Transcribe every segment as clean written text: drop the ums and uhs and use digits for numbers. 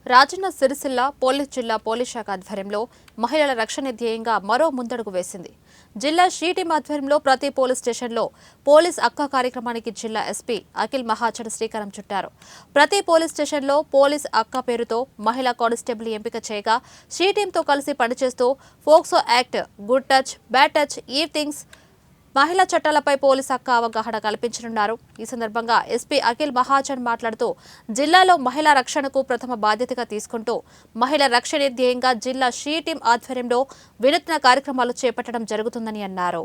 Rajanna Sircilla police జిల్లా police శాఖ ఆధ్వర్యంలో మహిళల రక్షణ ధ్యేయంగా మరో ముందడుగు వేసింది. జిల్లా షీ-టీం ఆధ్వర్యంలో ప్రతి పోలీస్ స్టేషన్లో పోలీస్ అక్క కార్యక్రమానికి జిల్లా ఎస్పీ అఖిల్ మహాజన్ శ్రీకారం చుట్టారు. ప్రతి పోలీస్ స్టేషన్లో పోలీస్ అక్క పేరుతో మహిళా కానిస్టేబుల్ ఎంపిక చేయగా షీ-టీంతో కలిసి పనిచేస్తూ POCSO act, good touch, bad touch, eve things, మహిళా చట్టాలపై పోలీస్ అక్క అవగాహన కల్పించనున్నారు. ఈ సందర్భంగా ఎస్పీ అఖిల్ మహాజన్ మాట్లాడుతూ జిల్లాలో మహిళా రక్షణకు ప్రథమ బాధ్యతగా తీసుకుంటూ మహిళా రక్షణ ధ్యేయంగా జిల్లా షీ-టీం ఆధ్వర్యంలో వినూత్న కార్యక్రమాలు చేపట్టడం జరుగుతుందని అన్నారు.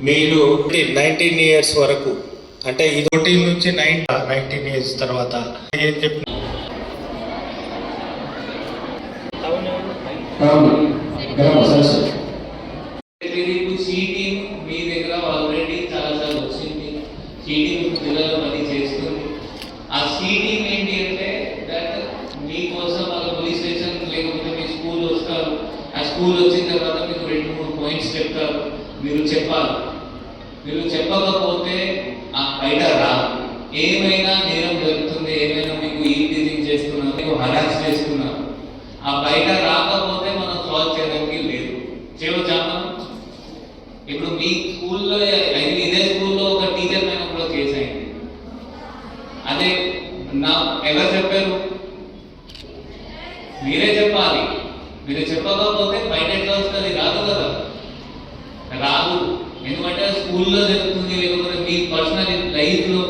మీరు 19 ఇయర్స్ వరకు అంటే 14 నుంచి 19 ఇయర్స్ తర్వాత ఏం చెప్పిన షీ-టీం మీ దగ్గర ఆల్రెడీ చాలాసార్లు వచ్చింది. షీ-టీం జిల్లాలో పని చేస్తుంది. ఆ షీ-టీం ఏంటి అంటే దట్ మీకోసం వాళ్ళ పోలీస్ స్టేషన్ లేకపోతే మీ స్కూల్ వస్తారు. ఆ స్కూల్ వచ్చిన తర్వాత మీకు 2-3 పాయింట్స్ చెప్తారు. మీరు చెప్పాలి. మీరు చెప్పకపోతే ఆ బయట రాదు. ఏమైనా నేరం జరుగుతుంది, ఏమైనా మీకు ఈటీజింగ్ చేస్తున్నారు, మీకు హరాస్ చేస్తున్నారు, ఆ బయట రాకపోతే మనం సాల్వ్ చేయడానికి లేదు. చేయవచ్చా? ఇప్పుడు మీ స్కూల్లో ఇదే స్కూల్లో ఒక టీచర్ పైన కూడా కేసు అయింది. అదే నా ఎవరు చెప్పారు? మీరే చెప్పాలి. మీరు చెప్పకపోతే బయట ఎట్లా వస్తుంది? రాదు కదా, రాదు. ఎందుకంటే స్కూల్లో జరుగుతుంది, లేకపోతే మీ పర్సనల్ లైఫ్లో